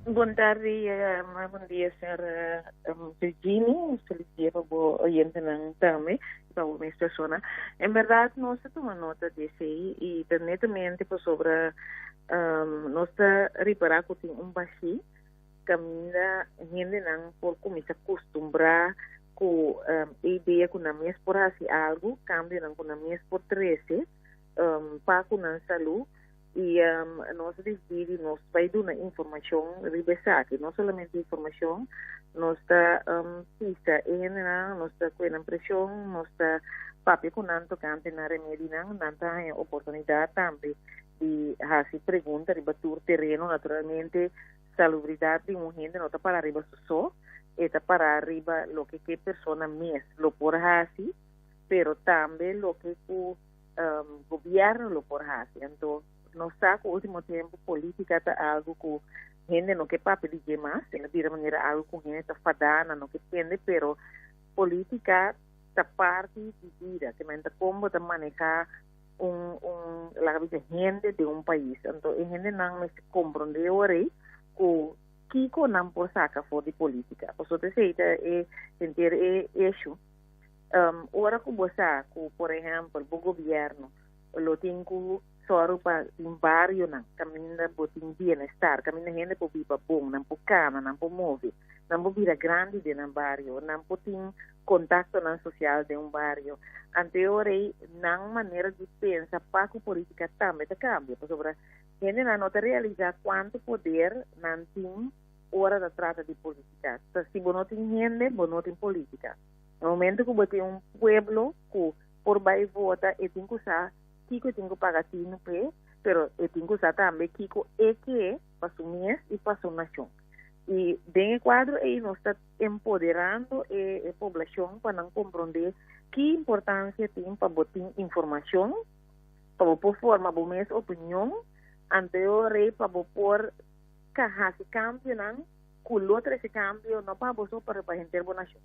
Boa tarde, bom dia, senhora Virginia. Feliz dia para o oyente também, para o minha pessoa. Em verdade, nós tomamos nota desse aí e netamente sobre nós reparar que tem baixo caminha gente não por começar a acostumbrar com a ideia que na minha por assim algo, cambio não com na minha por 13, para com a saúde. E nós decidimos, nós vai dar informação reversada, não somente informação, nós está pista, nós está com a impressão, nós está papi com nanto cante na remédio, não tem oportunidade também de fazer perguntas, rebater terreno, naturalmente, salubridade de uma gente não está para arriba só, está para arriba lo que persona mesmo lo por fazer, pero também lo que o governo lo por fazer. Então, no saco último tiempo política está algo que gente no que papel de más, de manera algo que gente está fadana, no que entiende, pero política está parte de vida, que mente cómo te manejar la vida gente de un país. Entonces, gente no me comprende ahora que Kiko no por saca for de política. Por eso te sei, sentir eso. Ahora que vos saco, por ejemplo, el gobierno, lo tengo só para um barrio não caminha por bem-estar, caminha gente por viver bom, não por cama, não por mover, não por vida grande de um barrio, não por ter contato não social de um barrio. Anteriormente, não maneira de pensar para que a política também te cambia, sobre gente não te realizar quanto poder não tem hora da trata de política. Se você não tem gente, você não tem política. No momento que você tem pueblo que por vai votar e tem que usar Kiko tenho que pagar no pé, pero eu tenho que usar também Kiko que para o mês e para a nação. E dentro do quadro aí nós está empoderando a população para não compreender que importância tem para botar informação, para pôr forma para mesma opinião, anterior para pôr caja se cambio não, com outra esse cambio não para você para representar a nação.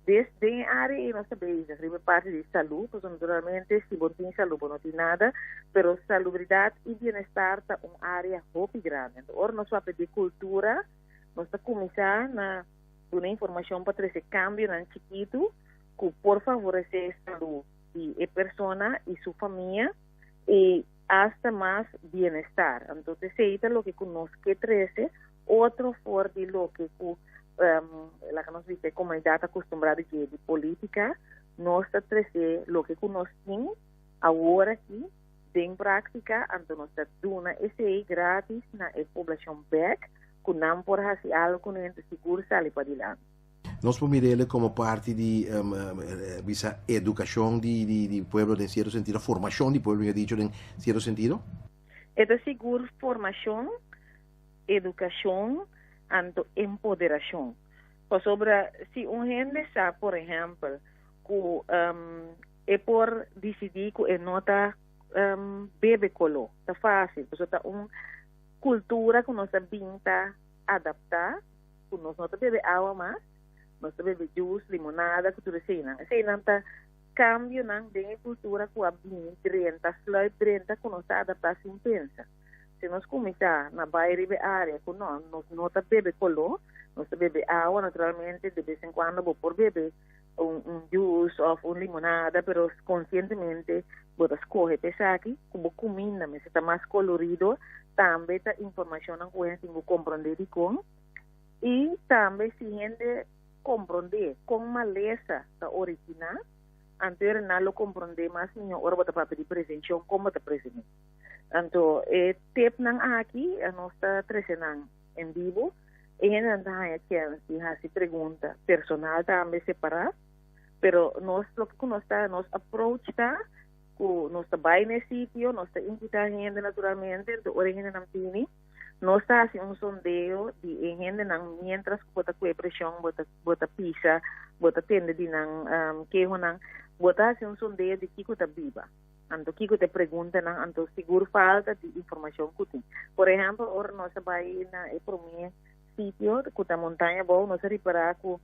Desde a área e nossa beleza, a parte de saúde, porque naturalmente se você tem saúde, não tem nada, mas salubridade e bem-estar é uma área muito grande. Então, nós vamos pedir cultura, nós vamos começar a dar informação para esse cambio no chiquito, que por favorecer a saúde de a pessoa e sua família, e hasta mais bem-estar. Então, isso é o que nós queremos, outro forte lo que la que nos dice comunidad acostumbrada de política, nos está trazer lo que conocemos agora aqui, em prática, então nos está dando esse grátis na população back, que não por fazer algo que não seguro sair para adiante. Nós podemos como parte de esa educação de pueblo en cierto sentido, formação de pueblo, he dicho, en cierto sentido? É seguro formação, educação, anto empoderação. Sobre se gente sabe, por exemplo, que é por decidir que não está bebe colo, está fácil, porque está uma cultura que nós sabemos adaptar, que nós não bebe água mais, nós bebe juice, limonada, que tudo assim, não está cambio não de cultura que a bem drenta, slide drenta, que nós adaptar sem pensar. Se nós começar na bairro de área, que nós não bebe colo, nós bebe água naturalmente, de vez em quando vou por beber juice ou uma limonada, pero conscientemente vou escolher pensar aqui, como comida, mas está mais colorido, também está informação que a gente tem que compreender com, e também se a gente compreender com maleza da original, antes não lo compreender mais, melhor, ora vou pedir presença, como está presente. Então, tip nang aqui, nós está trazendo em vivo, e ainda há chance de fazer pergunta personal também separada, pero nós lo que nós está, nós approach está, nós está vai nesse sítio, nós está invitar gente naturalmente, então, ora gente não tem, nós está fazendo sondeo de gente não, mientras que bota com pressão, bota pizza, bota tenda de não, que não, bota fazendo sondeo de que está viva. Então, que te pergunta, então, seguro falta de informação que tem. Por exemplo, ora nós vai na primeiro sítio, que a montanha boa, nós reparar que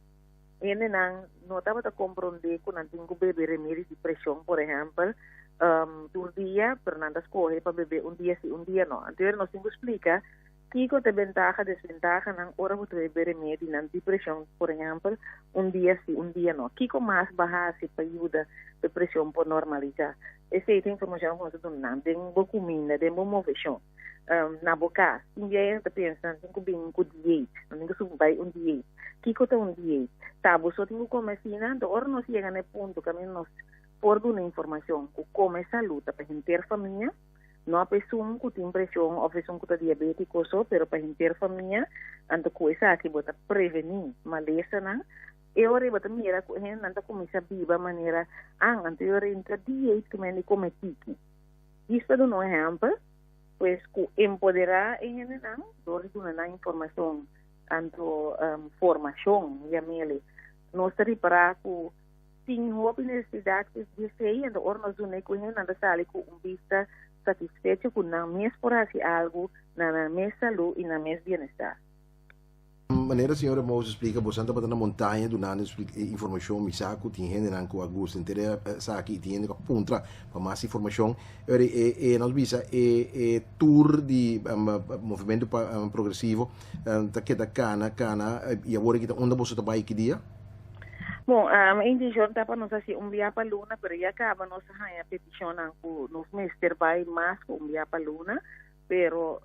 ele não estava a compreender que não tem que beber remédios de pressão, por exemplo, por dia, pero não escolhe para beber dia sim, dia não. Então, nós temos que explicar Kiko te ventaja, desventaja, nan ora você vai ver medo, nan depressão, por exemplo, dia sim, dia não. Kiko mais baixar se para ajuda depressão por normalizar. Essa é a informação que nós estamos dando, tem boa comida, tem boa motivação. Na boca, ninguém está pensando em comer um dieta, ninguém vai dieta. Kiko tem dieta. Tá, você tem que comer assim, então ora nós chega no ponto que nós por uma informação, que come saúde para ter família. Não a pessoa que tem pressão ou pessoa que está diabético só, pero para ter família, então coisa que bota prevenir maleza, não? Eu ora bota mira que gente não começa a viver maneira, anterior entra dieta que me come tiki. Isso é um exemplo, pois que empoderar a gente não, dores uma informação, anto formação, já me nós reparar que tem uma necessidade de ser, então ora nós não é que a gente não sabe com vista satisfecho com na mesma por algo na mesma saúde e na mesma bem-estar. Maneira a senhora Moses explica, você anda na montanha, do nada informação, me saco, tem gente não com Augusto, inteira saque, tem gente que apunta para mais informação. Nós visa tour de movimento progressivo, que da cana, e agora que onde você trabalha que dia? Bom, a indicação está para nós assim, via para Luna, pero já acaba nossa petição com nos meses vai mais com via para Luna, pero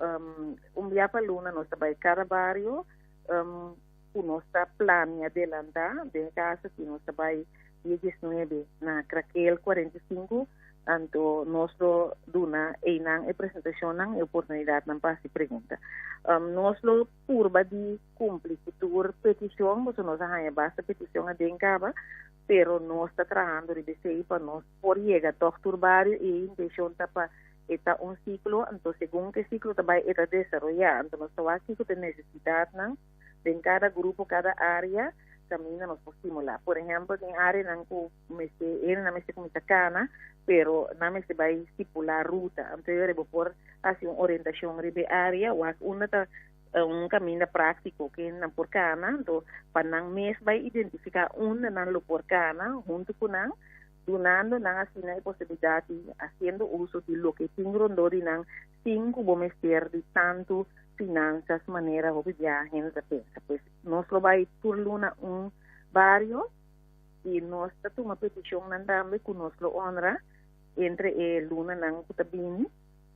via para Luna nós trabalha cada barrio, com nossa plano adelantar, de casa que nós trabalha dia 19 na Craquel 45, então nós duna a apresentação e oportunidade não para se pergunta. Nós lo curva de cumprir futura petição, você nós arranha basta petição a dencaba, pero nós está trabalhando de ser para nós por chegar a turbario e intenção está para eta ciclo, então segundo que ciclo também está desarrollar, então nós estamos aqui com necessidade, não? De cada grupo, cada área, caminha nós por estimular. Por exemplo, em área não com como cana, pero não me se vai estipular ruta. Então eu vou por assim uma orientação de área, ou um caminho prático que não por cana, então para não mesmo vai identificar onde não por cana, junto com não, donando não assim a possibilidade, fazendo uso de lo que tem rondor e não cinco vamos ter de tanto finanças, maneira de a gente pensa. Pois nós vai por luna barrio e nós temos uma petição também que nós honra entre luna não que também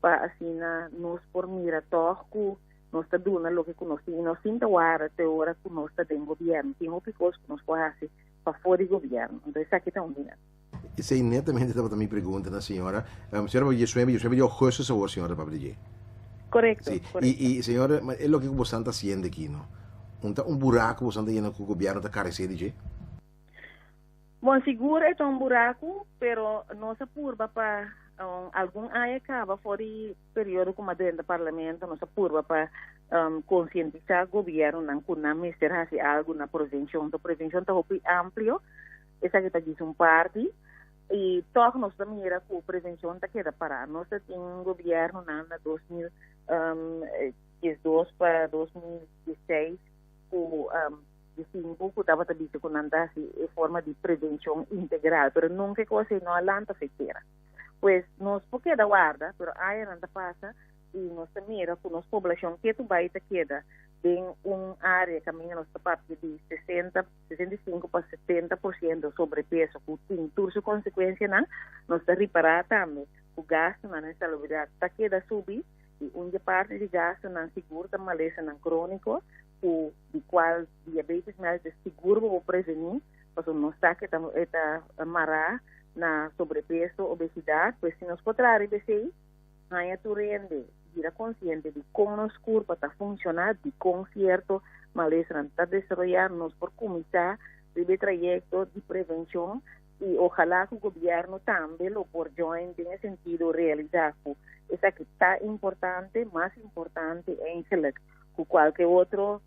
para assim nós por mirator que nós está dando lo que nós e nós sinta hora até hora que nós está dentro do governo, tem outras coisas que nós podemos fazer para fora do governo. Então isso aqui está dinheiro. Isso é netamente estava também pergunta na senhora. Senhora, eu sempre gosto de saber, senhora, para dizer. Correcto, sí. correcto. Y señora, es lo que usted está haciendo aquí, ¿no? Un buraco que usted está lleno con el gobierno de carece, ¿sí? Bom, seguro é um buraco, pero nossa curva para algum área acaba fora o período como dentro do parlamento, nossa curva para conscientizar o governo não que não mister fazer algo na prevenção. A prevenção está muito amplo, essa que está aqui parte. E todos nós também era com prevenção está queda parar. Nós temos governo na 2012 para 2016 com que estava também com andasse forma de prevenção integral, mas nunca coisa não alanta feiteira. Pois nós porque da guarda, mas aí não passa e nós também era com nossa população que tu vai te queda em área caminha nossa parte de 65 para 70% sobrepeso, que tem toda consequência não, nós está reparar também o gasto na saúde está queda subir e uma parte de gasto não seguro da maleza não crônico, o de qual diabetes mais de seguro vou prevenir, porque não está que está amarrar na sobrepeso, obesidade, pois se nós podemos dizer, aí tu rende vira consciente de como nos curva está funcionando, de como certo maleza está desarrollando por começar o trajeto de prevenção e ojalá que o governo também lo por join em sentido realizar essa que está importante, mais importante em select que qualquer outro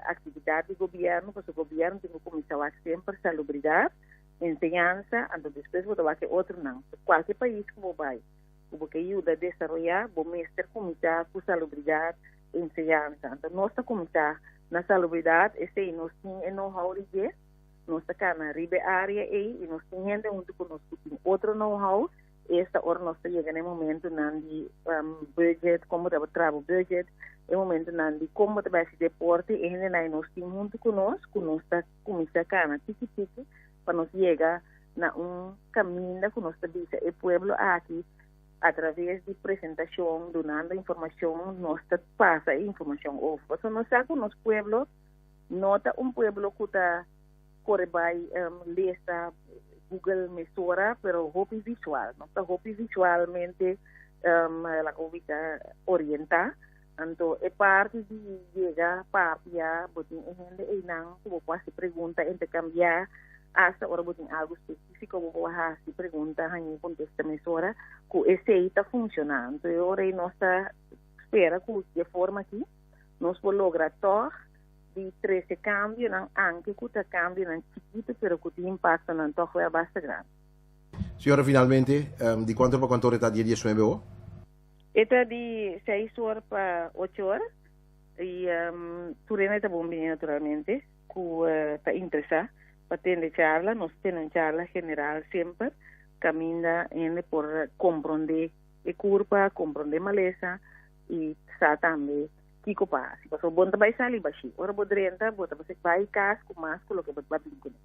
atividade do governo, porque o governo tem que começar a sempre salubridade, ensinança, então depois vou dar que outro não. Qualquer país que vou vai, porque ajuda a desenvolver, vou mestre começar com salubridade, ensinança. Então nós está começar na salubridade, esse nós tem know-how de nós está cá na riba área e nós temos gente onde conosco tem outro know-how esta hora nós chega no momento nandi budget, como deve trabalhar budget, é momento nandi como deve se deporte, e ainda nós temos junto conosco, nós está começar a cana, tiki para nós chegar na caminho que nós dice o pueblo aqui através de apresentação, donando informação, nós passa a informação over. Então nós sabe que nosso pueblo nota pueblo que está corre by lista Google Mesora, pero hopi visual, no está hopi visualmente la covita orienta, então é parte de llegar papia, botin gente e não, como quase pergunta, intercambiar hasta hora botin algo específico, como se pergunta, aí contesta Mesora, que esse aí está funcionando, então agora nós está espera que de forma aqui, nós vamos lograr todo de 13 cambio ng anche kuta cambio ng chiquito pero que tiene impacto ng toque é bastante grande. Senhora, finalmente, de quanto para quanto hora está dia 19 horas? Está de 6 horas para 8 horas e Turena está bom naturalmente que está interessado para ter charla, nós temos charla general sempre, caminha por compreender a curva, compreender maleza e está também Kiko pa, si paso bonta bay sali bashi, ora bodrenta, bota basi bay kas, kumas, kulo ke bot babin kuno.